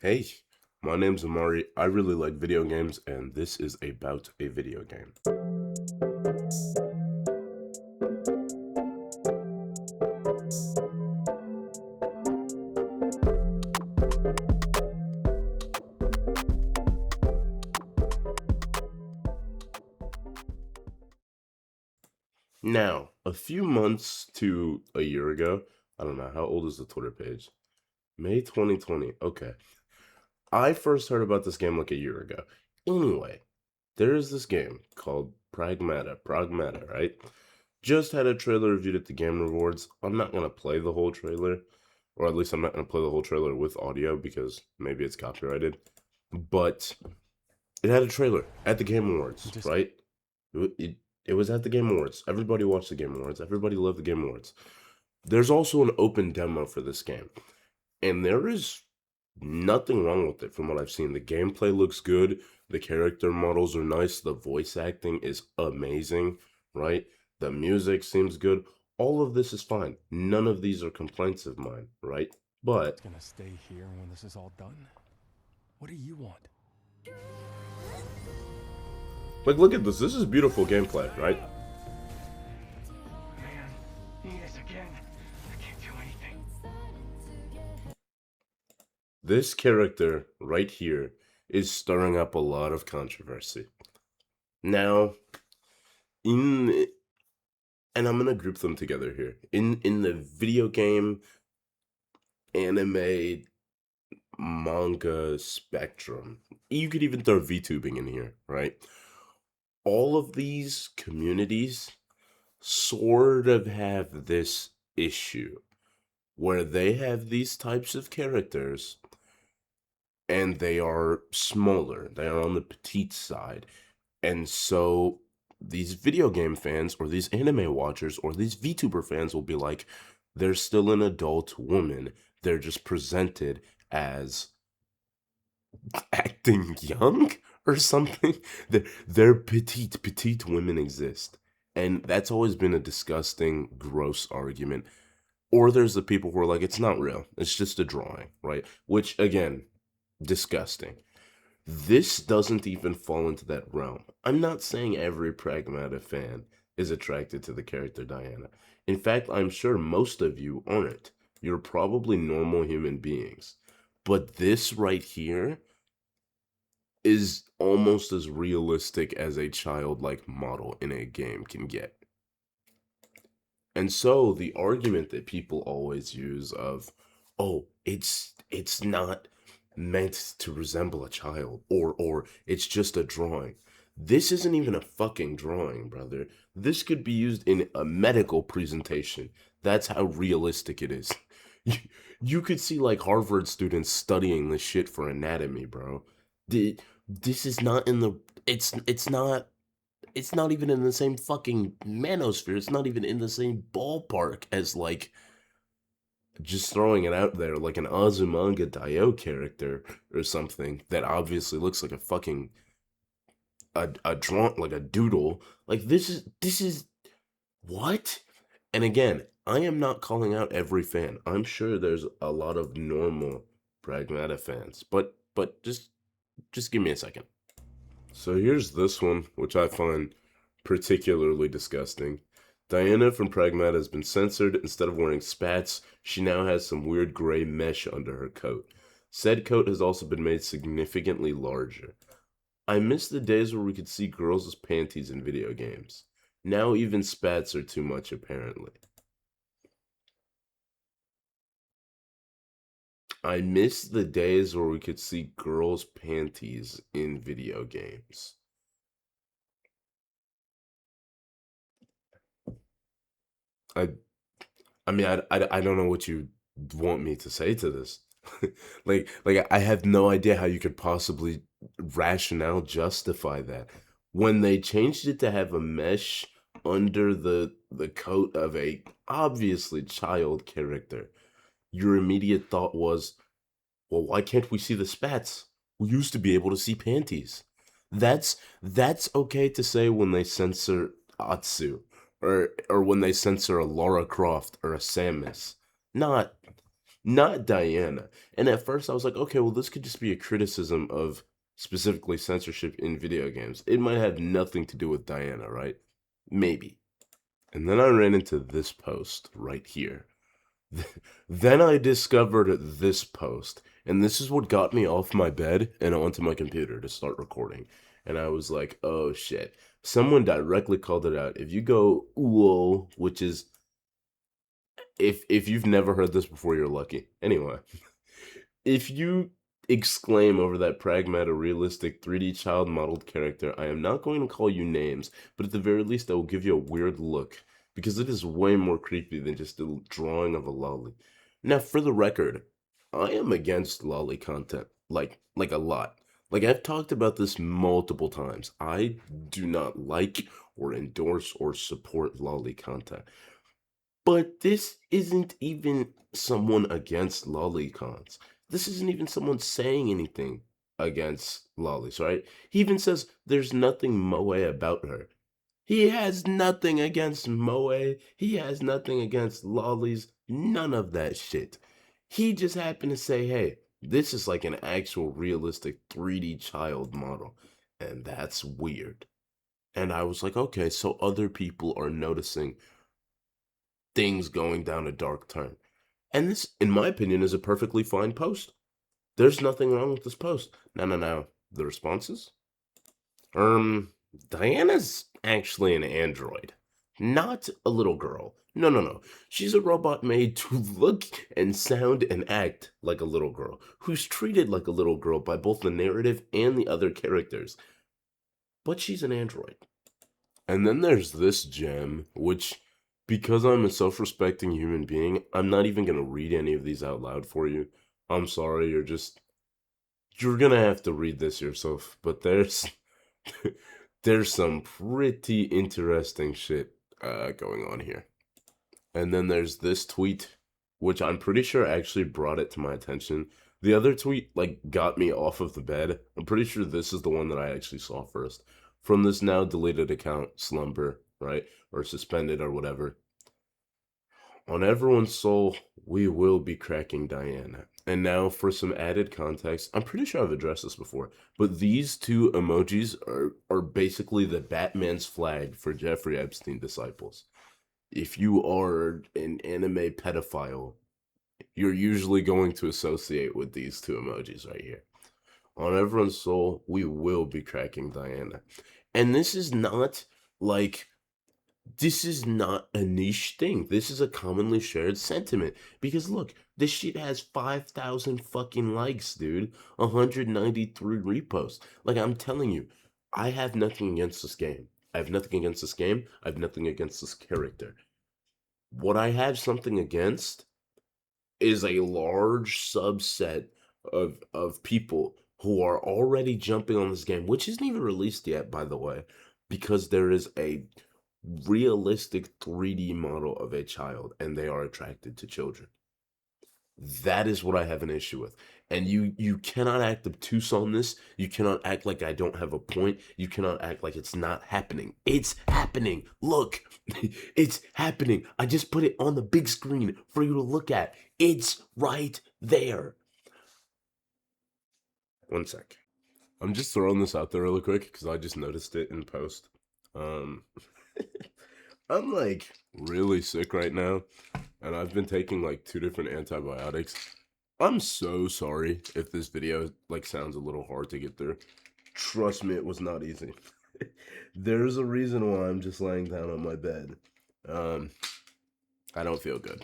Hey, my name's Amari. I really like video games, and this is about a video game. Now, a few months to a year ago, I don't know, how old is the Twitter page? May 2020. Okay. I first heard about this game like a year ago. Anyway, there is this game called Pragmata, right? Just had a trailer reviewed at the Game Rewards. I'm not gonna play the whole trailer, or at least I'm not gonna play the whole trailer with audio because maybe it's copyrighted. But it had a trailer at the Game Awards, right? It was at the Game Awards. Everybody watched the Game Awards. Everybody loved the Game Awards. There's also an open demo for this game, and there is nothing wrong with it from what I've seen. The gameplay looks good. The character models are nice. The voice acting is amazing, right? The music seems good. All of this is fine. None of these are complaints of mine, right? But Gonna stay here when this is all done? What do you want? like, look at this. This is beautiful gameplay, right? Man, yes again. I can't do anything. This character right here is stirring up a lot of controversy. Now, in and I'm gonna group them together here. In the video game, anime, manga spectrum, you could even throw VTubing in here, right? All of these communities sort of have this issue where they have these types of characters and they are smaller, they are on the petite side. And so these video game fans or these anime watchers or these VTuber fans will be like, they're still an adult woman. They're just presented as acting young or something. They're petite women exist. And that's always been a disgusting, gross argument. Or there's the people who are like, it's not real. It's just a drawing, right? Which, again, disgusting. This doesn't even fall into that realm. I'm not saying every Pragmata fan is attracted to the character Diana. In fact, I'm sure most of you aren't. You're probably normal human beings. But this right here is almost as realistic as a childlike model in a game can get. And so the argument that people always use of, oh, it's not meant to resemble a child, or it's just a drawing. This isn't even a fucking drawing, brother. This could be used in a medical presentation. That's how realistic it is. You, you could see like Harvard students studying this shit for anatomy, bro. This is not in the it's not even in the same fucking manosphere. It's not even in the same ballpark as like just throwing it out there like an Azumanga Daioh character or something that obviously looks like a fucking a drawn like a doodle. Like this is what? And again, I am not calling out every fan. I'm sure there's a lot of normal Pragmata fans, but just give me a second. So here's this one, which I find particularly disgusting. Diana from Pragmata has been censored. Instead of wearing spats, she now has some weird gray mesh under her coat. Said coat has also been made significantly larger. I miss the days where we could see girls' panties in video games. Now even spats are too much, apparently. I miss the days where we could see girls' panties in video games. I I mean, I don't know what you want me to say to this. Like I have no idea how you could possibly rationale justify that. When they changed it to have a mesh under the coat of a obviously child character, your immediate thought was, well, why can't we see the spats? We used to be able to see panties. That's okay to say when they censor Atsu or when they censor a Lara Croft or a Samus. Not not Diana. And at first I was like, okay, well, this could just be a criticism of specifically censorship in video games. It might have nothing to do with Diana, right? Maybe. And then I ran into this post right here. Then I discovered this post, and this is what got me off my bed and onto my computer to start recording. And I was like, oh shit. Someone directly called it out. If you go, whoa, which is, if you've never heard this before, you're lucky. Anyway, if you exclaim over that Pragmata realistic 3D child modeled character, I am not going to call you names, but at the very least I will give you a weird look, because it is way more creepy than just a drawing of a lolly. Now, for the record, I am against lolly content, like a lot. Like, I've talked about this multiple times. I do not like or endorse or support lolly content. But this isn't even someone against lolicons. This isn't even someone saying anything against lollies, right? He even says there's nothing moe about her. He has nothing against moe. He has nothing against lollies. None of that shit. He just happened to say, hey, this is like an actual realistic 3D child model. And that's weird. And I was like, okay, so other people are noticing things going down a dark turn. And this, in my opinion, is a perfectly fine post. There's nothing wrong with this post. Now. The responses? Diana's actually an android, not a little girl. No. She's a robot made to look and sound and act like a little girl, who's treated like a little girl by both the narrative and the other characters. But she's an android. And then there's this gem, which, because I'm a self-respecting human being, I'm not even going to read any of these out loud for you. I'm sorry, you're going to have to read this yourself, but there's there's some pretty interesting shit going on here. And then there's this tweet, which I'm pretty sure actually brought it to my attention. The other tweet, like, got me off of the bed. I'm pretty sure this is the one that I actually saw first. From this now deleted account, Slumber, right? Or suspended or whatever. On everyone's soul, we will be cracking Diana. And now for some added context, I'm pretty sure I've addressed this before, but these two emojis are basically the Batman's flag for Jeffrey Epstein disciples. If you are an anime pedophile, you're usually going to associate with these two emojis right here. On everyone's soul, we will be cracking Diana. And this is not like, this is not a niche thing. This is a commonly shared sentiment. Because look, this shit has 5,000 fucking likes, dude. 193 reposts. Like, I'm telling you, I have nothing against this game. I have nothing against this game. I have nothing against this character. What I have something against is a large subset of people who are already jumping on this game, which isn't even released yet, by the way, because there is a realistic 3D model of a child and they are attracted to children. That is what I have an issue with. And you cannot act obtuse on this. You cannot act like I don't have a point. You cannot act like it's not happening. It's happening. Look, it's happening. I just put it on the big screen for you to look at. It's right there. One sec. I'm just throwing this out there really quick because I just noticed it in post. I'm like really sick right now, and I've been taking like 2 different antibiotics. I'm so sorry if this video like sounds a little hard to get through. Trust me, it was not easy. There's a reason why I'm just laying down on my bed. I don't feel good.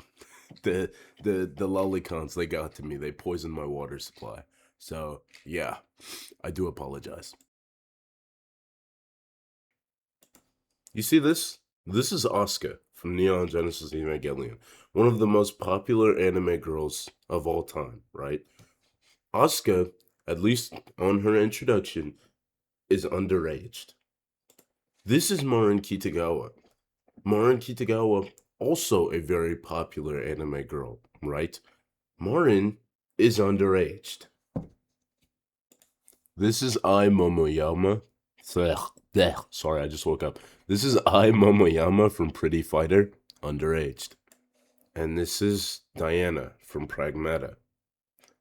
The lolicons, they got to me. They poisoned my water supply. So yeah, I do apologize. You see this? This is Asuka from Neon Genesis Evangelion, one of the most popular anime girls of all time, right? Asuka, at least on her introduction, is underaged. This is Marin Kitagawa. Marin Kitagawa, also a very popular anime girl, right? Marin is underaged. This is Ai Momoyama. Sorry, I just woke up. This is Ai Momoyama from Pretty Fighter, underaged. And this is Diana from Pragmata,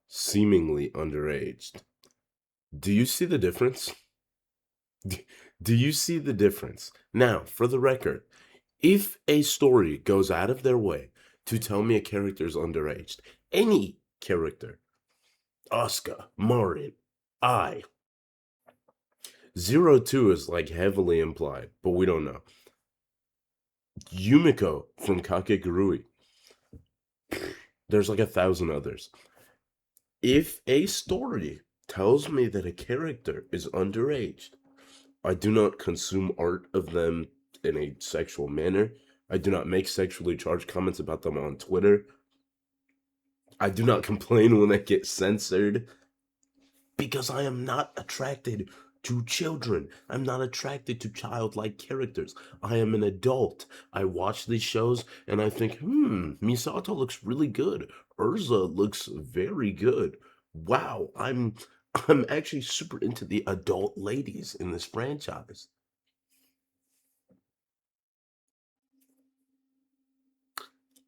seemingly underaged. Do you see the difference? Do you see the difference? Now, for the record, if a story goes out of their way to tell me a character is underaged, any character, Asuka, Marin, I, 02 is like heavily implied, but we don't know. Yumiko from Kakegurui. There's like 1,000 others. If a story tells me that a character is underaged, I do not consume art of them in a sexual manner. I do not make sexually charged comments about them on Twitter. I do not complain when they get censored because I am not attracted to children. I'm not attracted to childlike characters. I am an adult. I watch these shows and I think, Misato looks really good. Urza looks very good. Wow, I'm actually super into the adult ladies in this franchise.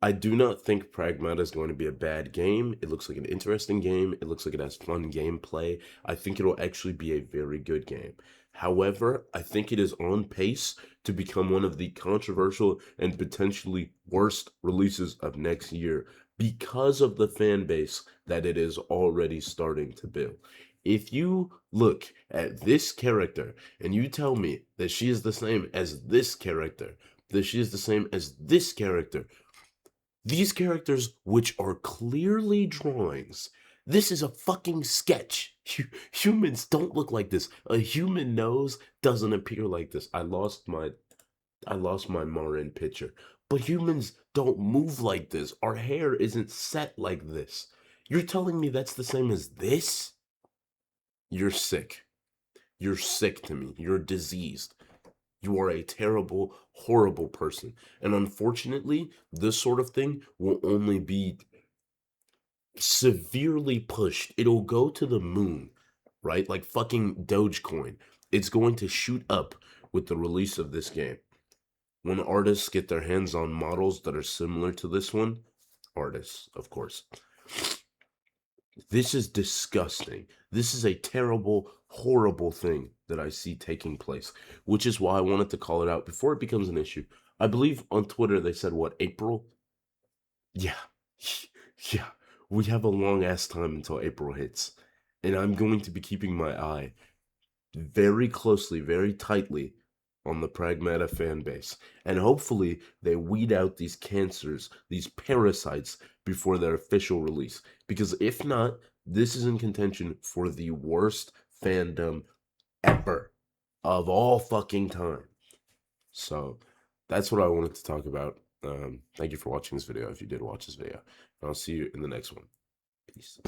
I do not think Pragmata is going to be a bad game. It looks like an interesting game. It looks like it has fun gameplay. I think it'll actually be a very good game. However, I think it is on pace to become one of the controversial and potentially worst releases of next year because of the fan base that it is already starting to build. If you look at this character and you tell me that she is the same as this character, that she is the same as this character, these characters, which are clearly drawings, this is a fucking sketch. Humans don't look like this. A human nose doesn't appear like this. I lost my Marin picture. But humans don't move like this. Our hair isn't set like this. You're telling me that's the same as this? You're sick. You're sick to me. You're diseased. You are a terrible, horrible person. And unfortunately, this sort of thing will only be severely pushed. It'll go to the moon, right? Like fucking Dogecoin. It's going to shoot up with the release of this game. When artists get their hands on models that are similar to this one, artists, of course. This is disgusting. This is a terrible, horrible thing that I see taking place, which is why I wanted to call it out before it becomes an issue. I believe on Twitter they said, what, April? Yeah. Yeah. We have a long ass time until April hits. And I'm going to be keeping my eye very closely, very tightly on the Pragmata fan base. And hopefully they weed out these cancers, these parasites, before their official release. Because if not, this is in contention for the worst fandom ever of all fucking time. So that's what I wanted to talk about. Thank you for watching this video if you did watch this video. And I'll see you in the next one. Peace.